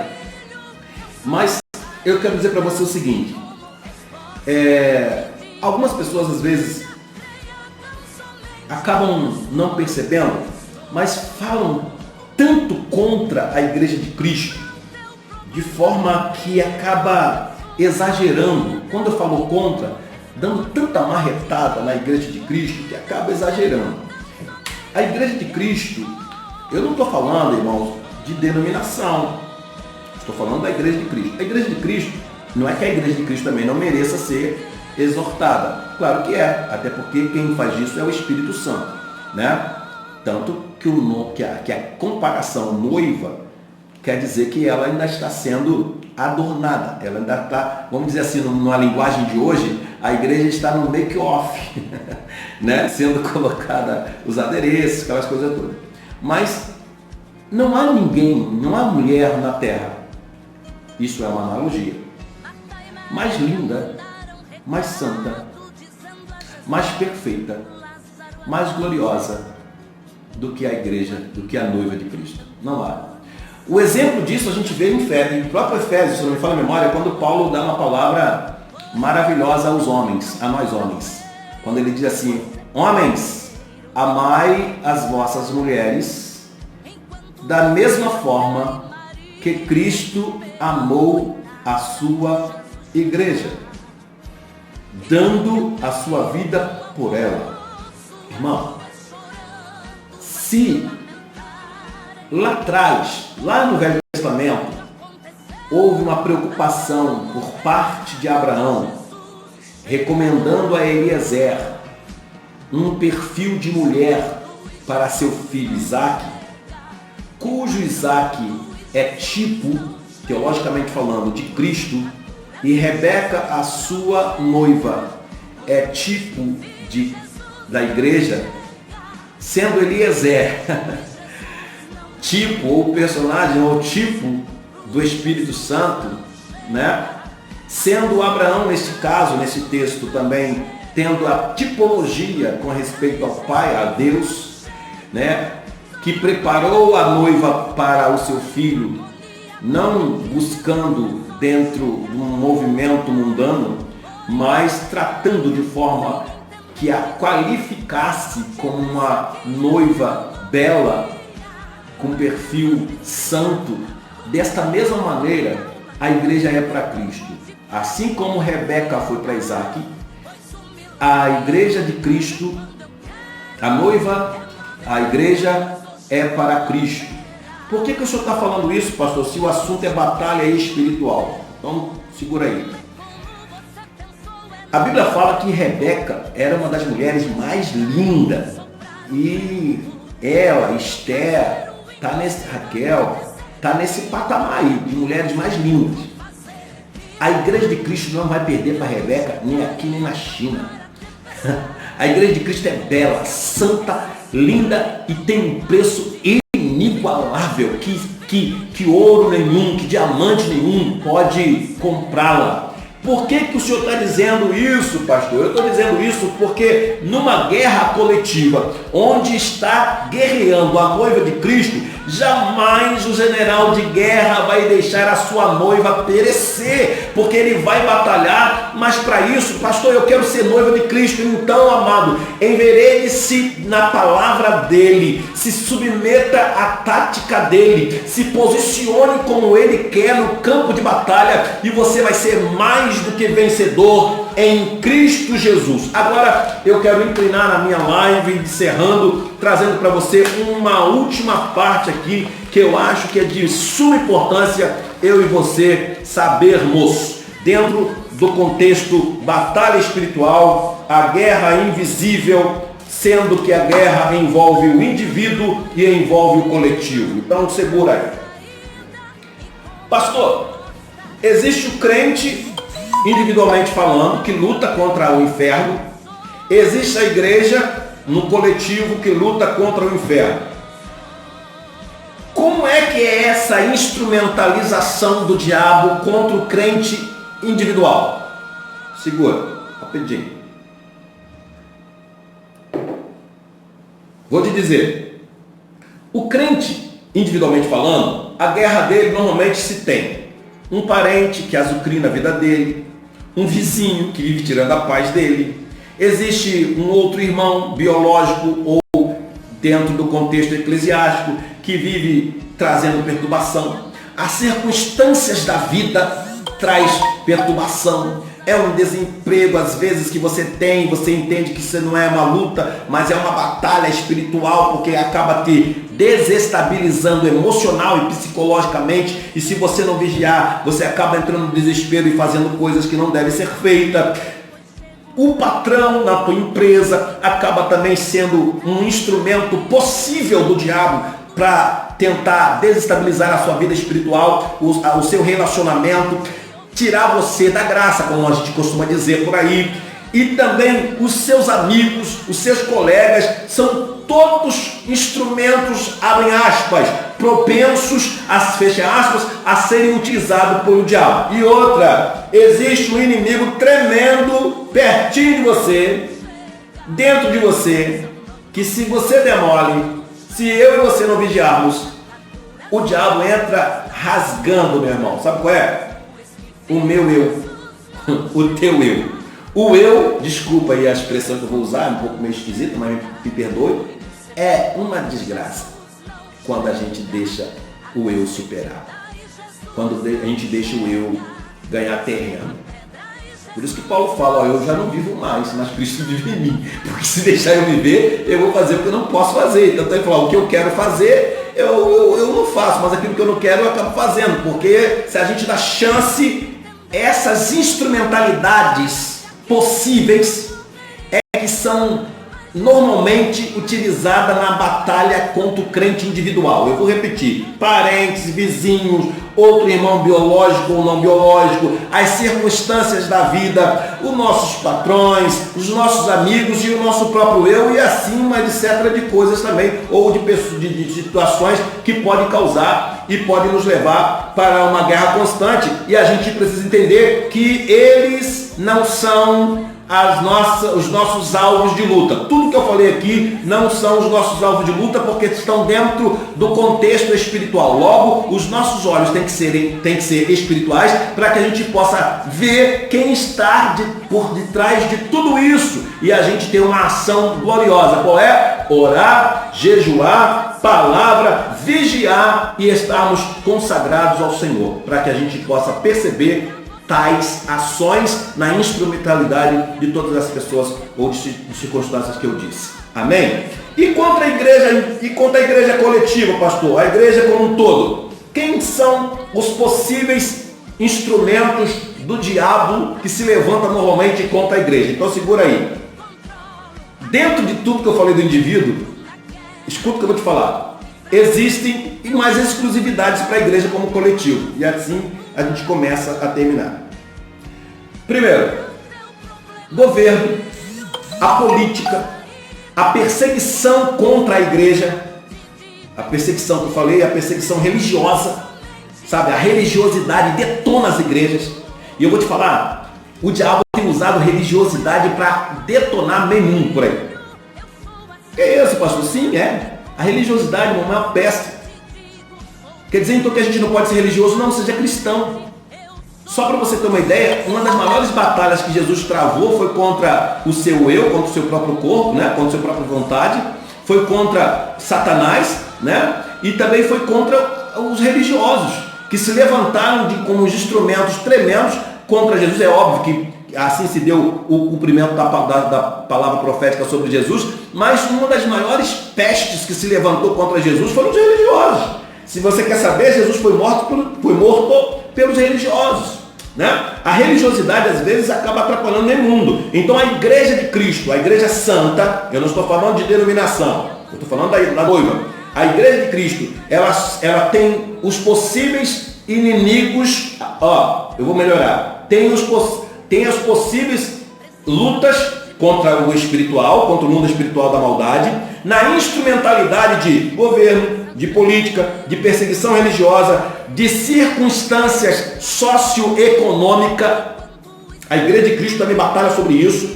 mas eu quero dizer para você o seguinte, algumas pessoas às vezes acabam não percebendo, mas falam tanto contra a igreja de Cristo, de forma que acaba exagerando. Quando eu falo contra, dando tanta marretada na igreja de Cristo, que acaba exagerando. A igreja de Cristo, eu não estou falando, irmãos, de denominação. Estou falando da igreja de Cristo. A igreja de Cristo, não é que a igreja de Cristo também não mereça ser exortada. Claro que é, até porque quem faz isso é o Espírito Santo, né? Tanto que a comparação noiva quer dizer que ela ainda está sendo adornada. Ela ainda está, vamos dizer assim, numa linguagem de hoje, a igreja está no make-off, né? Sendo colocada os adereços, aquelas coisas todas. Mas não há ninguém, não há mulher na terra, isso é uma analogia, mais linda, mais santa, mais perfeita, mais gloriosa do que a igreja, do que a noiva de Cristo. Não há. O exemplo disso a gente vê em Efésios, em próprio Efésios, se não me falha a memória, quando Paulo dá uma palavra maravilhosa aos homens, a nós homens. Quando ele diz assim: homens, amai as vossas mulheres da mesma forma que Cristo amou a sua igreja, dando a sua vida por ela. Irmão, se lá atrás, lá no Velho Testamento, houve uma preocupação por parte de Abraão, recomendando a Eliezer um perfil de mulher para seu filho Isaque, cujo Isaque é tipo, teologicamente falando, de Cristo, e Rebeca, a sua noiva, é tipo da igreja, sendo Eliezer tipo ou personagem ou tipo do Espírito Santo, né? Sendo Abraão, nesse caso, nesse texto também, tendo a tipologia com respeito ao Pai, a Deus, né? Que preparou a noiva para o seu filho, não buscando dentro de um movimento mundano, mas tratando de forma que a qualificasse como uma noiva bela, com perfil santo. Desta mesma maneira, a igreja é para Cristo. Assim como Rebeca foi para Isaque, a igreja de Cristo, a noiva, a igreja é para Cristo. Por que o senhor está falando isso, pastor, se o assunto é batalha espiritual? Então, segura aí. A Bíblia fala que Rebeca era uma das mulheres mais lindas. E ela, Esther, Raquel, está nesse patamar aí, de mulheres mais lindas. A igreja de Cristo não vai perder para Rebeca, nem aqui nem na China. A igreja de Cristo é bela, santa, linda e tem um preço inigualável, que ouro nenhum, que diamante nenhum pode comprá-la. Por que o senhor está dizendo isso, pastor? Eu estou dizendo isso porque numa guerra coletiva, onde está guerreando a noiva de Cristo, Jamais o general de guerra vai deixar a sua noiva perecer, porque ele vai batalhar, mas para isso, pastor, eu quero ser noiva de Cristo. Então, amado, enverede-se na palavra dele, se submeta à tática dele, se posicione como ele quer no campo de batalha, e você vai ser mais do que vencedor em Cristo Jesus. Agora eu quero inclinar a minha live, encerrando, trazendo para você uma última parte aqui, que eu acho que é de suma importância eu e você sabermos, dentro do contexto batalha espiritual, a guerra invisível, sendo que a guerra envolve o indivíduo e envolve o coletivo. Então segura aí. Pastor, existe o crente, individualmente falando, que luta contra o inferno. Existe a igreja no coletivo que luta contra o inferno. Como é que é essa instrumentalização do diabo contra o crente individual? Segura, rapidinho. Vou te dizer. O crente, individualmente falando, a guerra dele normalmente se tem um parente que azucrina a vida dele, um vizinho que vive tirando a paz dele, existe um outro irmão biológico ou dentro do contexto eclesiástico que vive trazendo perturbação. As circunstâncias da vida traz perturbação. É um desemprego, às vezes, que você tem, você entende que isso não é uma luta, mas é uma batalha espiritual, porque acaba te desestabilizando emocional e psicologicamente, e se você não vigiar, você acaba entrando no desespero e fazendo coisas que não devem ser feitas. O patrão na tua empresa acaba também sendo um instrumento possível do diabo para tentar desestabilizar a sua vida espiritual, o seu relacionamento, tirar você da graça, como a gente costuma dizer por aí. E também os seus amigos, os seus colegas, são todos instrumentos, abrem aspas, propensos, fecha aspas, a serem utilizados pelo diabo. E outra, existe um inimigo tremendo pertinho de você, dentro de você, que se você der mole, se eu e você não vigiarmos, o diabo entra rasgando, meu irmão. Sabe qual é? O meu eu, o teu eu. O eu, desculpa aí a expressão que eu vou usar, é um pouco meio esquisita, mas me perdoe, é uma desgraça quando a gente deixa o eu superar. Quando a gente deixa o eu ganhar terreno. Por isso que Paulo fala, ó, eu já não vivo mais, mas Cristo vive em mim. Porque se deixar eu viver, eu vou fazer o que eu não posso fazer. Então ele fala, o que eu quero fazer, eu não faço, mas aquilo que eu não quero eu acabo fazendo. Porque se a gente dá chance, essas instrumentalidades possíveis que são normalmente utilizadas na batalha contra o crente individual. Eu vou repetir: parentes, vizinhos, outro irmão biológico ou não biológico, as circunstâncias da vida, os nossos patrões, os nossos amigos e o nosso próprio eu, e assim uma etc. de coisas também, ou de situações que podem causar e podem nos levar para uma guerra constante. E a gente precisa entender que eles não são os nossos alvos de luta. Tudo que eu falei aqui não são os nossos alvos de luta, porque estão dentro do contexto espiritual. Logo, os nossos olhos têm que ser espirituais, para que a gente possa ver quem está por detrás de tudo isso, e a gente ter uma ação gloriosa. Qual é? Orar, jejuar, palavra, vigiar e estarmos consagrados ao Senhor, para que a gente possa perceber tais ações na instrumentalidade de todas as pessoas ou de circunstâncias que eu disse. Amém? E contra a igreja coletiva, pastor, a igreja como um todo, quem são os possíveis instrumentos do diabo que se levanta normalmente contra a igreja? Então segura aí. Dentro de tudo que eu falei do indivíduo, escuta o que eu vou te falar. Existem mais exclusividades para a igreja como coletivo. E assim a gente começa a terminar. Primeiro, governo, a política, a perseguição contra a igreja, a perseguição que eu falei, a perseguição religiosa, sabe? A religiosidade detona as igrejas. E eu vou te falar, o diabo tem usado religiosidade para detonar nenhum por aí. Que é isso, pastor? Sim, é. A religiosidade não é uma peste. Quer dizer então que a gente não pode ser religioso? Não, seja cristão. Só para você ter uma ideia, uma das maiores batalhas que Jesus travou foi contra o seu eu, contra o seu próprio corpo, né? Contra a sua própria vontade, foi contra Satanás, né? E também foi contra os religiosos, que se levantaram como instrumentos tremendos contra Jesus. É óbvio que assim se deu o cumprimento da palavra profética sobre Jesus, mas uma das maiores pestes que se levantou contra Jesus foram os religiosos. Se você quer saber, Jesus foi morto pelos religiosos, né? A religiosidade às vezes acaba atrapalhando o mundo. Então a igreja de Cristo, a igreja santa, eu não estou falando de denominação, eu estou falando da noiva. A igreja de Cristo, ela tem os possíveis inimigos, eu vou melhorar, tem as possíveis lutas contra o espiritual, contra o mundo espiritual da maldade, na instrumentalidade de governo, de política, de perseguição religiosa, de circunstâncias socioeconômicas. A igreja de Cristo também batalha sobre isso,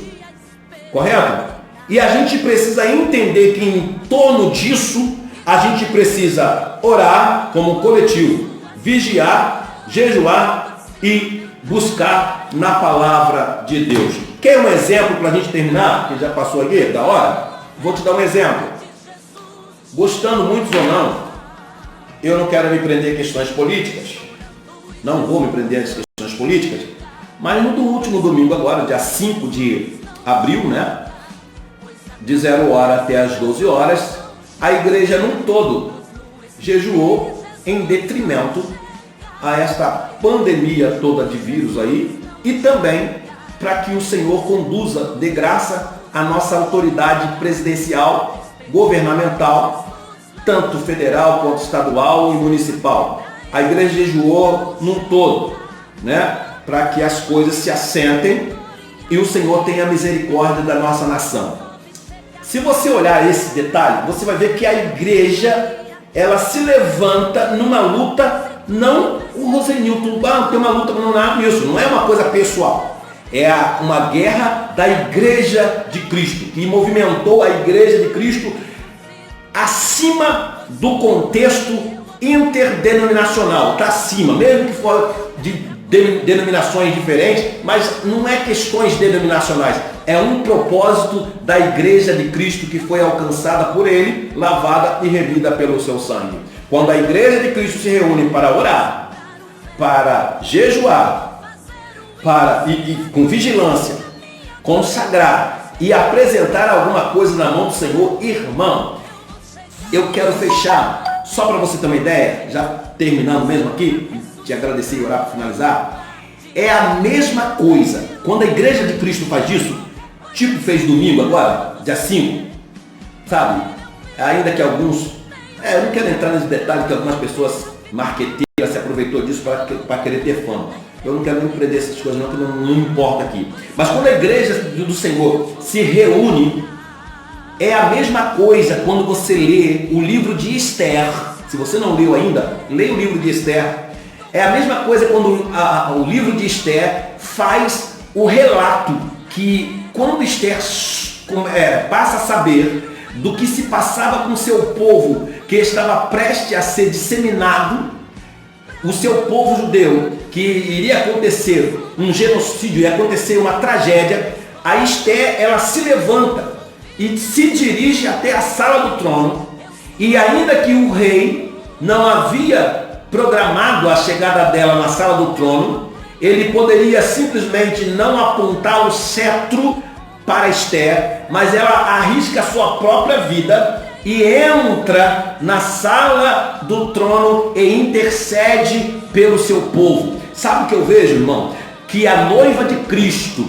correto? E a gente precisa entender que em torno disso, a gente precisa orar como coletivo, vigiar, jejuar e buscar na palavra de Deus. Quer um exemplo para a gente terminar? Que já passou aqui da hora? Vou te dar um exemplo. Gostando muitos ou não, eu não quero me prender a questões políticas. Não vou me prender a questões políticas. Mas no último domingo agora, dia 5 de abril, né? De 0 hora até as 12 horas, a igreja num todo jejuou em detrimento a esta pandemia toda de vírus aí e também para que o Senhor conduza de graça a nossa autoridade presidencial, governamental, tanto federal quanto estadual e municipal. A igreja jejuou num todo, né? Para que as coisas se assentem e o Senhor tenha misericórdia da nossa nação. Se você olhar esse detalhe, você vai ver que a igreja, ela se levanta numa luta, não o Rosenilton, tem uma luta, não é isso, não é uma coisa pessoal. É uma guerra da igreja de Cristo, que movimentou a igreja de Cristo acima do contexto interdenominacional, está acima, mesmo que for de denominações diferentes, mas não é questões denominacionais, é um propósito da igreja de Cristo que foi alcançada por ele, lavada e remida pelo seu sangue. Quando a igreja de Cristo se reúne para orar, para jejuar, com vigilância, consagrar e apresentar alguma coisa na mão do Senhor, irmão, eu quero fechar, só para você ter uma ideia, já terminando mesmo aqui, te agradecer e orar para finalizar, é a mesma coisa. Quando a igreja de Cristo faz isso, tipo fez domingo agora, dia 5, sabe? Ainda que alguns, eu não quero entrar nesse detalhe que algumas pessoas marqueteiras se aproveitou disso para querer ter fama. Eu não quero nem prender essas coisas não, que não importa aqui. Mas quando a igreja do Senhor se reúne, é a mesma coisa quando você lê o livro de Esther. Se você não leu ainda, leia o livro de Esther. É a mesma coisa quando o livro de Esther faz o relato que quando Esther passa a saber do que se passava com o seu povo, que estava prestes a ser disseminado, o seu povo judeu, que iria acontecer um genocídio, ia acontecer uma tragédia, a Esther, ela se levanta e se dirige até a sala do trono, e ainda que o rei não havia programado a chegada dela na sala do trono, ele poderia simplesmente não apontar o cetro para Esther, mas ela arrisca a sua própria vida e entra na sala do trono e intercede pelo seu povo. Sabe o que eu vejo, irmão? Que a noiva de Cristo,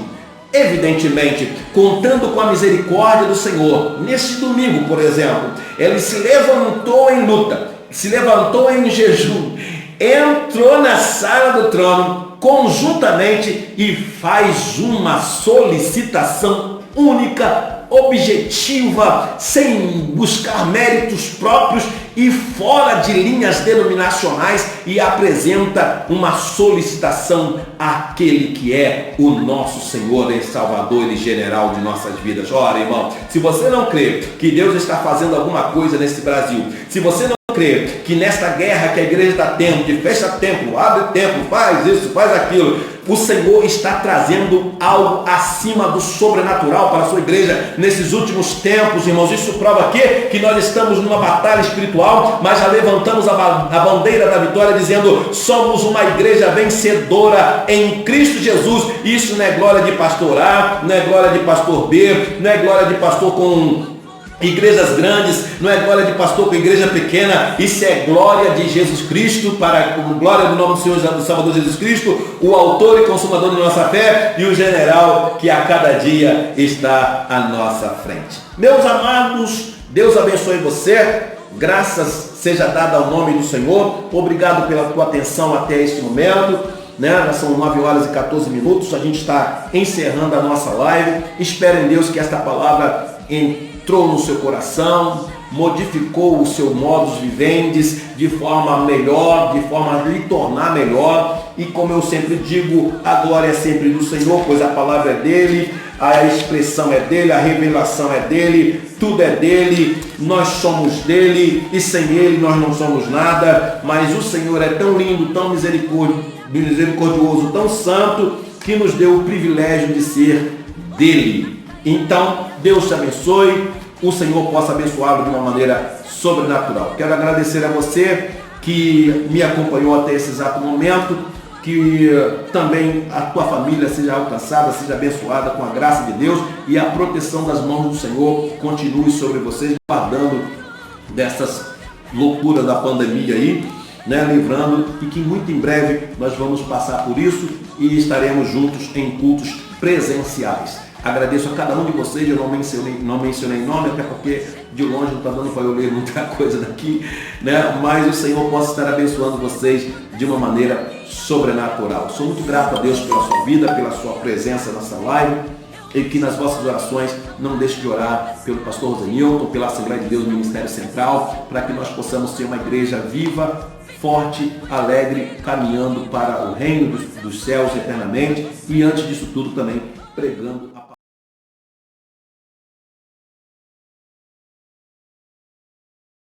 evidentemente, contando com a misericórdia do Senhor, neste domingo, por exemplo, ele se levantou em luta, se levantou em jejum, entrou na sala do trono conjuntamente e faz uma solicitação única objetiva, sem buscar méritos próprios e fora de linhas denominacionais, e apresenta uma solicitação àquele que é o nosso Senhor e Salvador e General de nossas vidas. Ora, irmão, se você não crê que Deus está fazendo alguma coisa nesse Brasil, se você não crê que nesta guerra que a igreja está tendo, que fecha templo, abre templo, faz isso, faz aquilo, o Senhor está trazendo algo acima do sobrenatural para a sua igreja nesses últimos tempos, irmãos. Isso prova aqui que nós estamos numa batalha espiritual, mas já levantamos a bandeira da vitória dizendo: somos uma igreja vencedora em Cristo Jesus. Isso não é glória de pastor A, não é glória de pastor B, não é glória de pastor com igrejas grandes, não é glória de pastor com igreja pequena. Isso é glória de Jesus Cristo, para glória do nome do Senhor do Salvador Jesus Cristo, o autor e consumador de nossa fé e o general que a cada dia está à nossa frente. Meus amados, Deus abençoe você, graças seja dada ao nome do Senhor. Obrigado pela tua atenção até este momento, né? São 9 horas e 14 minutos, a gente está encerrando a nossa live. Espero em Deus que esta palavra entrou no seu coração, modificou o seu modus vivendi de forma melhor, de forma a lhe tornar melhor. E como eu sempre digo, a glória é sempre do Senhor, pois a palavra é dele, a expressão é dele, a revelação é dele, tudo é dele, nós somos dele e sem ele nós não somos nada. Mas o Senhor é tão lindo, tão misericordioso, tão santo, que nos deu o privilégio de ser dele. Então, Deus te abençoe, o Senhor possa abençoá-lo de uma maneira sobrenatural. Quero agradecer a você que me acompanhou até esse exato momento, que também a tua família seja alcançada, seja abençoada com a graça de Deus, e a proteção das mãos do Senhor continue sobre vocês, guardando dessas loucuras da pandemia aí, né, livrando, e que muito em breve nós vamos passar por isso e estaremos juntos em cultos presenciais. Agradeço a cada um de vocês, eu não mencionei nome, até porque de longe não está dando para eu ler muita coisa daqui, né? Mas o Senhor possa estar abençoando vocês de uma maneira sobrenatural. Sou muito grato a Deus pela sua vida, pela sua presença nessa live, e que nas vossas orações não deixe de orar pelo pastor Rosenilton, pela Assembleia de Deus do Ministério Central, para que nós possamos ser uma igreja viva, forte, alegre, caminhando para o reino dos céus eternamente, e antes disso tudo também pregando a